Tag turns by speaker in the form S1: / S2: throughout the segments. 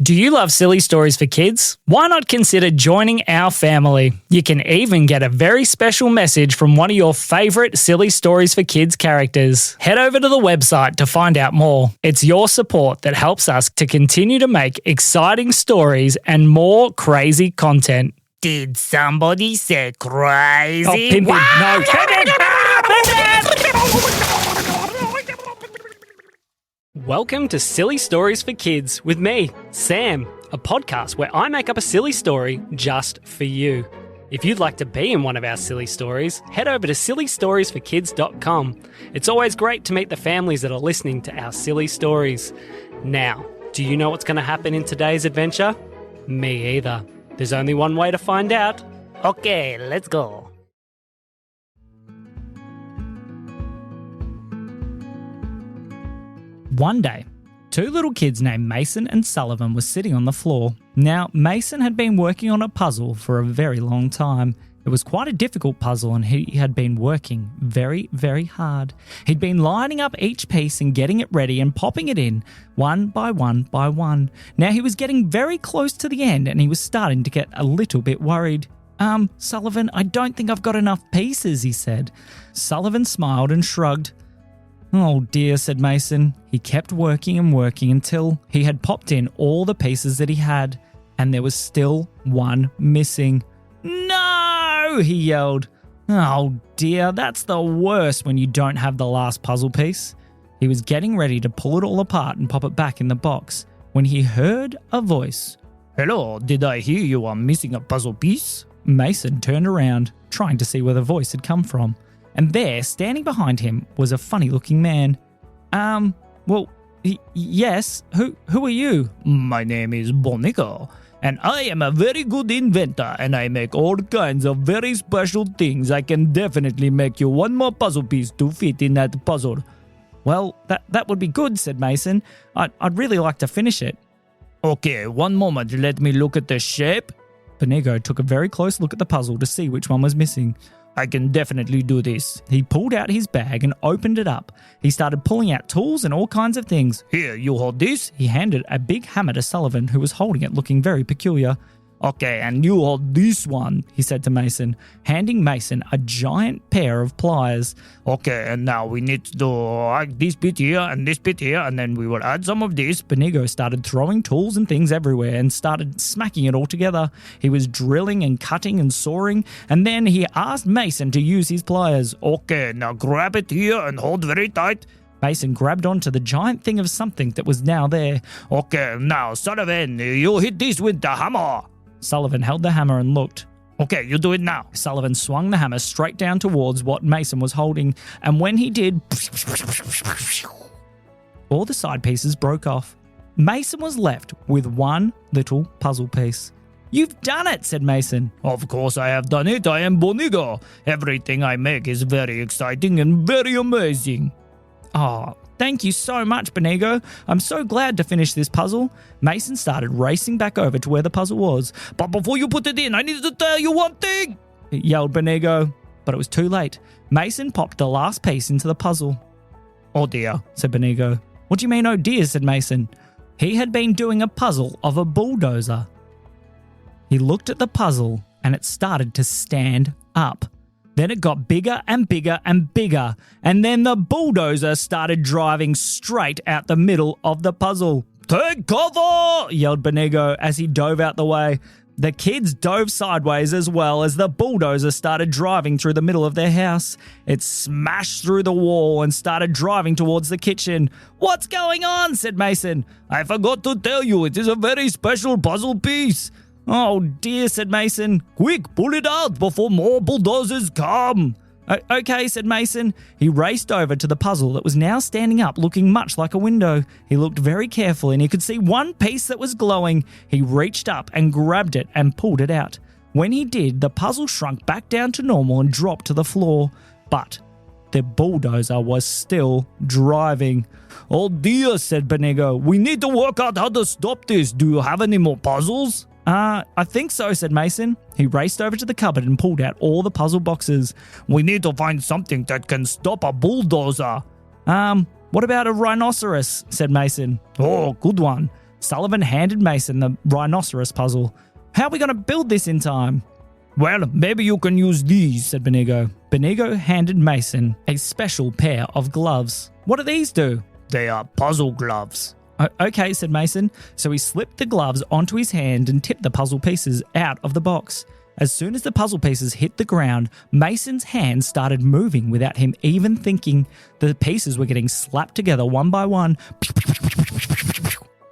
S1: Do you love silly stories for kids? Why not consider joining our family? You can even get a very special message from one of your favourite Silly Stories for Kids characters. Head over to the website to find out more. It's your support that helps us to continue to make exciting stories and more crazy content.
S2: Did somebody say crazy?
S1: Oh, Pimpin, no. Welcome to Silly Stories for Kids with me, Sam, a podcast where I make up a silly story just for you. If you'd like to be in one of our silly stories, head over to sillystoriesforkids.com. It's always great to meet the families that are listening to our silly stories. Now, do you know what's going to happen in today's adventure? Me either. There's only one way to find out.
S2: Okay, let's go.
S1: One day, two little kids named Mason and Sullivan were sitting on the floor. Now, Mason had been working on a puzzle for a very long time. It was quite a difficult puzzle and he had been working very, very hard. He'd been lining up each piece and getting it ready and popping it in, one by one by one. Now, he was getting very close to the end and he was starting to get a little bit worried. Sullivan, I don't think I've got enough pieces, he said. Sullivan smiled and shrugged. Oh dear, said Mason. He kept working and working until he had popped in all the pieces that he had, and there was still one missing. No, he yelled. Oh dear, that's the worst when you don't have the last puzzle piece. He was getting ready to pull it all apart and pop it back in the box when he heard a voice.
S3: Hello, did I hear you are missing a puzzle piece?
S1: Mason turned around, trying to see where the voice had come from. And there, standing behind him, was a funny-looking man. Yes, who are you?
S3: My name is Bonico, and I am a very good inventor, and I make all kinds of very special things. I can definitely make you one more puzzle piece to fit in that puzzle.
S1: Well, that would be good, said Mason. I'd really like to finish it.
S3: Okay, one moment, let me look at the shape.
S1: Bonico took a very close look at the puzzle to see which one was missing.
S3: I can definitely do this.
S1: He pulled out his bag and opened it up. He started pulling out tools and all kinds of things.
S3: Here, you hold this.
S1: He handed a big hammer to Sullivan, who was holding it looking very peculiar.
S3: Okay, and you hold this one,
S1: he said to Mason, handing Mason a giant pair of pliers.
S3: Okay, and now we need to do this bit here, and then we will add some of this.
S1: Bonico started throwing tools and things everywhere and started smacking it all together. He was drilling and cutting and sawing, and then he asked Mason to use his pliers.
S3: Okay, now grab it here and hold very tight.
S1: Mason grabbed onto the giant thing of something that was now there.
S3: Okay, now Sullivan, you hit this with the hammer.
S1: Sullivan held the hammer and looked.
S3: Okay, you do it now.
S1: Sullivan swung the hammer straight down towards what Mason was holding, and when he did, all the side pieces broke off. Mason was left with one little puzzle piece. You've done it, said Mason.
S3: Of course I have done it. I am Bonigo. Everything I make is very exciting and very amazing.
S1: Oh, thank you so much, Bonigo. I'm so glad to finish this puzzle. Mason started racing back over to where the puzzle was.
S3: But before you put it in, I need to tell you one thing,
S1: yelled Bonigo. But it was too late. Mason popped the last piece into the puzzle.
S3: Oh dear,
S1: said Bonigo. What do you mean, oh dear, said Mason. He had been doing a puzzle of a bulldozer. He looked at the puzzle and it started to stand up. Then it got bigger and bigger and bigger, and then the bulldozer started driving straight out the middle of the puzzle.
S3: Take cover!
S1: Yelled Bonigo as he dove out the way. The kids dove sideways as well as the bulldozer started driving through the middle of their house. It smashed through the wall and started driving towards the kitchen. What's going on? Said Mason.
S3: I forgot to tell you, it is a very special puzzle piece.
S1: Oh dear, said Mason.
S3: Quick, pull it out before more bulldozers come.
S1: Okay, said Mason. He raced over to the puzzle that was now standing up, looking much like a window. He looked very carefully and he could see one piece that was glowing. He reached up and grabbed it and pulled it out. When he did, the puzzle shrunk back down to normal and dropped to the floor. But the bulldozer was still driving.
S3: Oh dear, said Bonigo. We need to work out how to stop this. Do you have any more puzzles?
S1: I think so, said Mason. He raced over to the cupboard and pulled out all the puzzle boxes.
S3: We need to find something that can stop a bulldozer.
S1: What about a rhinoceros? Said Mason.
S3: Oh, good one.
S1: Sullivan handed Mason the rhinoceros puzzle. How are we going to build this in time?
S3: Well, maybe you can use these.
S1: Said Benigo. Benigo handed Mason a special pair of gloves. What do these do?
S3: They are puzzle gloves.
S1: Okay, said Mason. So he slipped the gloves onto his hand and tipped the puzzle pieces out of the box. As soon as the puzzle pieces hit the ground, Mason's hand started moving without him even thinking. The pieces were getting slapped together one by one.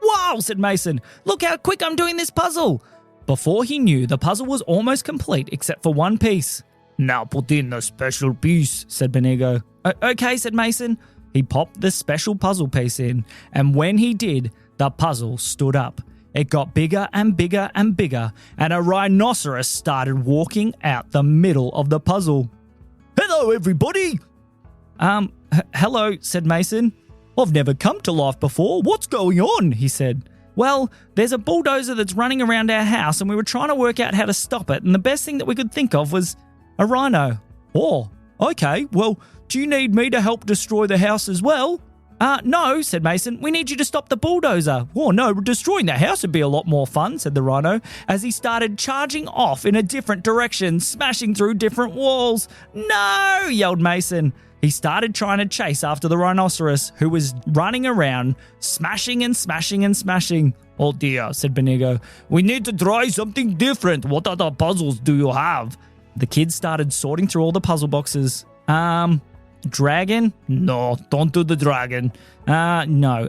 S1: Wow, said Mason. Look how quick I'm doing this puzzle. Before he knew, the puzzle was almost complete except for one piece.
S3: Now put in the special piece,
S1: said Benigo. Okay, said Mason. He popped the special puzzle piece in, and when he did, the puzzle stood up. It got bigger and bigger and bigger, and a rhinoceros started walking out the middle of the puzzle.
S3: Hello, everybody!
S1: Hello, said Mason.
S3: I've never come to life before. What's going on? He said.
S1: Well, there's a bulldozer that's running around our house, and we were trying to work out how to stop it, and the best thing that we could think of was a rhino.
S3: Oh, okay. Well, do you need me to help destroy the house as well?
S1: No, said Mason. We need you to stop the bulldozer.
S3: Oh, no, destroying the house would be a lot more fun, said the rhino,
S1: as he started charging off in a different direction, smashing through different walls. No, yelled Mason. He started trying to chase after the rhinoceros, who was running around, smashing and smashing and smashing.
S3: Oh dear, said Benigo. We need to try something different. What other puzzles do you have?
S1: The kids started sorting through all the puzzle boxes. Dragon?
S3: No, don't do the dragon.
S1: No.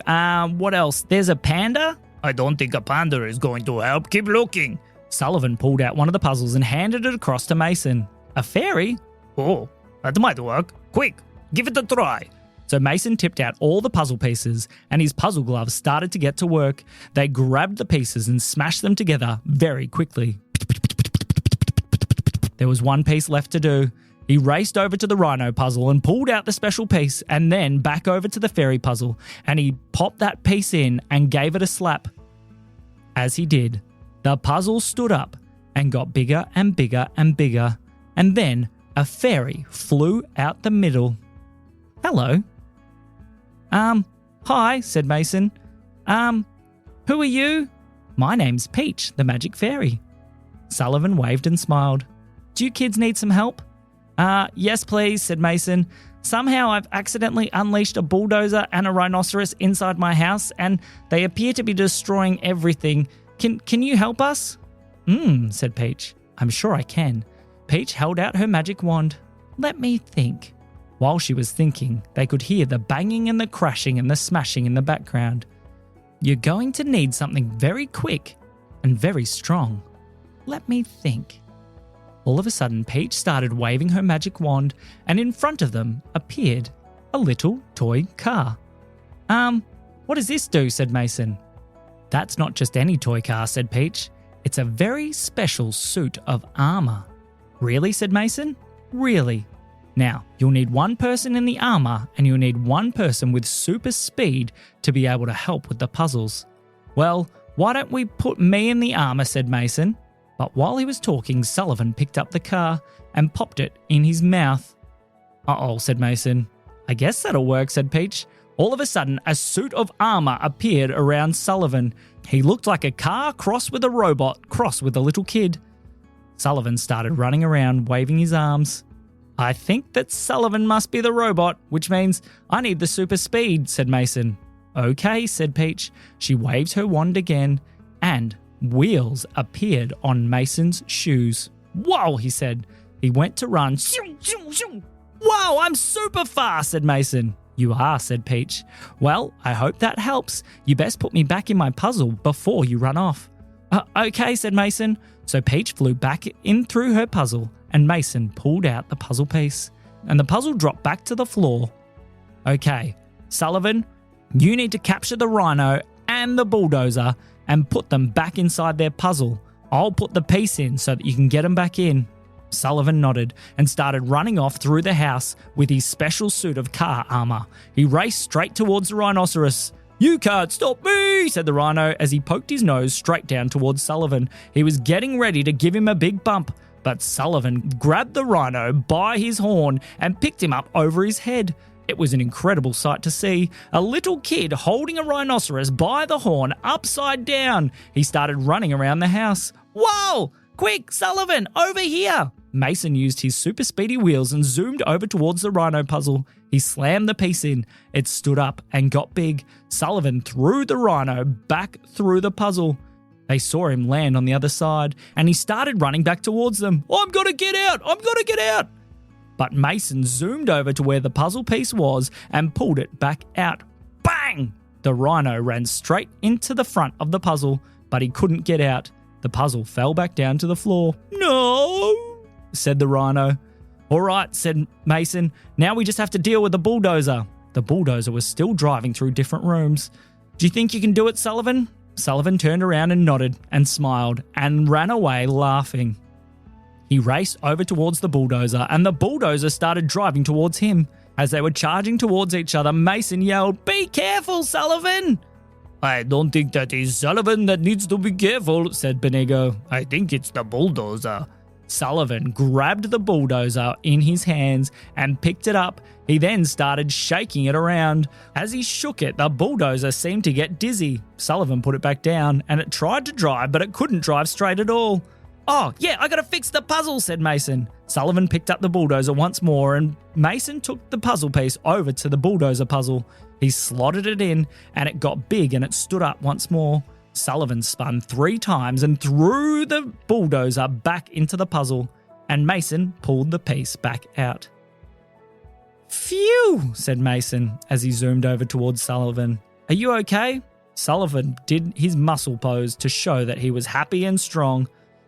S1: What else? There's a panda?
S3: I don't think a panda is going to help. Keep looking.
S1: Sullivan pulled out one of the puzzles and handed it across to Mason. A fairy?
S3: Oh, that might work. Quick, give it a try.
S1: So Mason tipped out all the puzzle pieces, and his puzzle gloves started to get to work. They grabbed the pieces and smashed them together very quickly. There was one piece left to do. He raced over to the rhino puzzle and pulled out the special piece, and then back over to the fairy puzzle, and he popped that piece in and gave it a slap. As he did, the puzzle stood up and got bigger and bigger and bigger, and then a fairy flew out the middle. Hello. Hi, said Mason. Who are you? My name's Peach, the magic fairy. Sullivan waved and smiled. Do you kids need some help? Yes, please, said Mason. Somehow I've accidentally unleashed a bulldozer and a rhinoceros inside my house, and they appear to be destroying everything. Can you help us? Said Peach. I'm sure I can. Peach held out her magic wand. Let me think. While she was thinking, they could hear the banging and the crashing and the smashing in the background. You're going to need something very quick and very strong. Let me think. All of a sudden, Peach started waving her magic wand, and in front of them appeared a little toy car. What does this do? Said Mason. That's not just any toy car, said Peach. It's a very special suit of armor. Really? Said Mason. Really. Now, you'll need one person in the armor, and you'll need one person with super speed to be able to help with the puzzles. Well, why don't we put me in the armor, said Mason. But while he was talking, Sullivan picked up the car and popped it in his mouth. Uh-oh, said Mason. I guess that'll work, said Peach. All of a sudden, a suit of armor appeared around Sullivan. He looked like a car crossed with a robot, crossed with a little kid. Sullivan started running around, waving his arms. I think that Sullivan must be the robot, which means I need the super speed, said Mason. Okay, said Peach. She waved her wand again, and wheels appeared on Mason's shoes. Whoa, he said. He went to run. Whoa, I'm super fast, said Mason. You are, said Peach. Well, I hope that helps. You best put me back in my puzzle before you run off. Okay, said Mason. So Peach flew back in through her puzzle, and Mason pulled out the puzzle piece, and the puzzle dropped back to the floor. Okay, Sullivan, you need to capture the rhino and the bulldozer and put them back inside their puzzle. I'll put the piece in so that you can get them back in. Sullivan nodded and started running off through the house with his special suit of car armor. He raced straight towards the rhinoceros. You can't stop me, said the rhino as he poked his nose straight down towards Sullivan. He was getting ready to give him a big bump, but Sullivan grabbed the rhino by his horn and picked him up over his head. It was an incredible sight to see. A little kid holding a rhinoceros by the horn upside down. He started running around the house. Whoa! Quick, Sullivan, over here! Mason used his super speedy wheels and zoomed over towards the rhino puzzle. He slammed the piece in. It stood up and got big. Sullivan threw the rhino back through the puzzle. They saw him land on the other side, and he started running back towards them. I'm gonna get out! I'm gonna get out! But Mason zoomed over to where the puzzle piece was and pulled it back out. Bang! The rhino ran straight into the front of the puzzle, but he couldn't get out. The puzzle fell back down to the floor. No, said the rhino. All right, said Mason. Now we just have to deal with the bulldozer. The bulldozer was still driving through different rooms. Do you think you can do it, Sullivan? Sullivan turned around and nodded and smiled and ran away laughing. He raced over towards the bulldozer, and the bulldozer started driving towards him. As they were charging towards each other, Mason yelled, "Be careful, Sullivan!"
S3: I don't think that is Sullivan that needs to be careful, said Benigo. I think it's the bulldozer.
S1: Sullivan grabbed the bulldozer in his hands and picked it up. He then started shaking it around. As he shook it, the bulldozer seemed to get dizzy. Sullivan put it back down, and it tried to drive, but it couldn't drive straight at all. Oh, yeah, I gotta fix the puzzle, said Mason. Sullivan picked up the bulldozer once more, and Mason took the puzzle piece over to the bulldozer puzzle. He slotted it in, and it got big and it stood up once more. Sullivan spun 3 times and threw the bulldozer back into the puzzle, and Mason pulled the piece back out. Phew, said Mason as he zoomed over towards Sullivan. Are you okay? Sullivan did his muscle pose to show that he was happy and strong.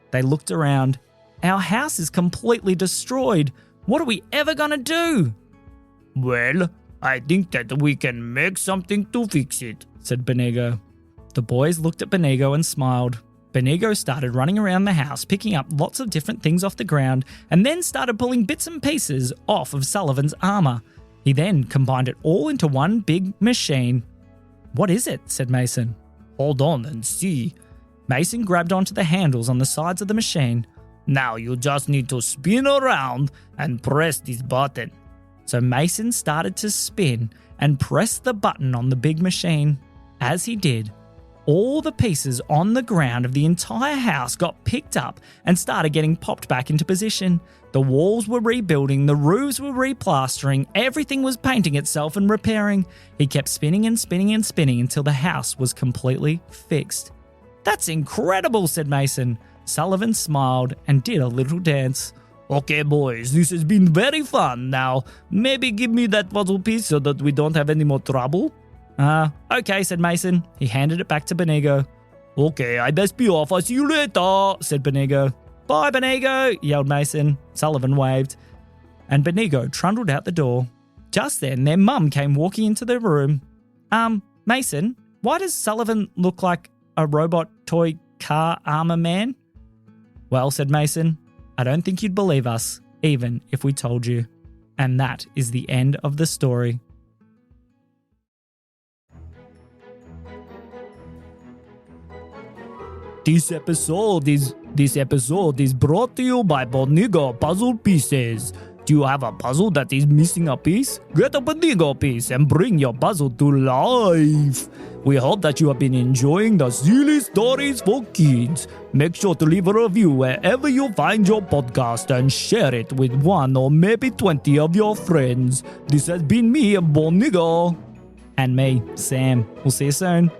S1: They looked around. Our house is completely destroyed. What are we ever gonna do?
S3: Well, I think that we can make something to fix it, said Benigo.
S1: The boys looked at Benigo and smiled. Benigo started running around the house, picking up lots of different things off the ground, and then started pulling bits and pieces off of Sullivan's armor. He then combined it all into one big machine. What is it? Said Mason.
S3: Hold on and see.
S1: Mason grabbed onto the handles on the sides of the machine.
S3: Now you just need to spin around and press this button.
S1: So Mason started to spin and press the button on the big machine. As he did, all the pieces on the ground of the entire house got picked up and started getting popped back into position. The walls were rebuilding, the roofs were replastering, everything was painting itself and repairing. He kept spinning and spinning and spinning until the house was completely fixed. That's incredible, said Mason. Sullivan smiled and did a little dance.
S3: Okay, boys, this has been very fun. Now, maybe give me that puzzle piece so that we don't have any more trouble.
S1: Okay, said Mason. He handed it back to Benigo.
S3: Okay, I best be off. I'll see you later, said Benigo.
S1: Bye, Benigo, yelled Mason. Sullivan waved. And Benigo trundled out the door. Just then, their mum came walking into the room. Mason, why does Sullivan look like a robot toy car armor man? Well, said Mason, I don't think you'd believe us, even if we told you. And that is the end of the story.
S3: This episode is brought to you by Bonigo Puzzle Pieces. Do you have a puzzle that is missing a piece? Get a Bonigo piece and bring your puzzle to life. We hope that you have been enjoying the silly stories for kids. Make sure to leave a review wherever you find your podcast and share it with 1 or maybe 20 of your friends. This has been me, Bonigo.
S1: And me, Sam. We'll see you soon.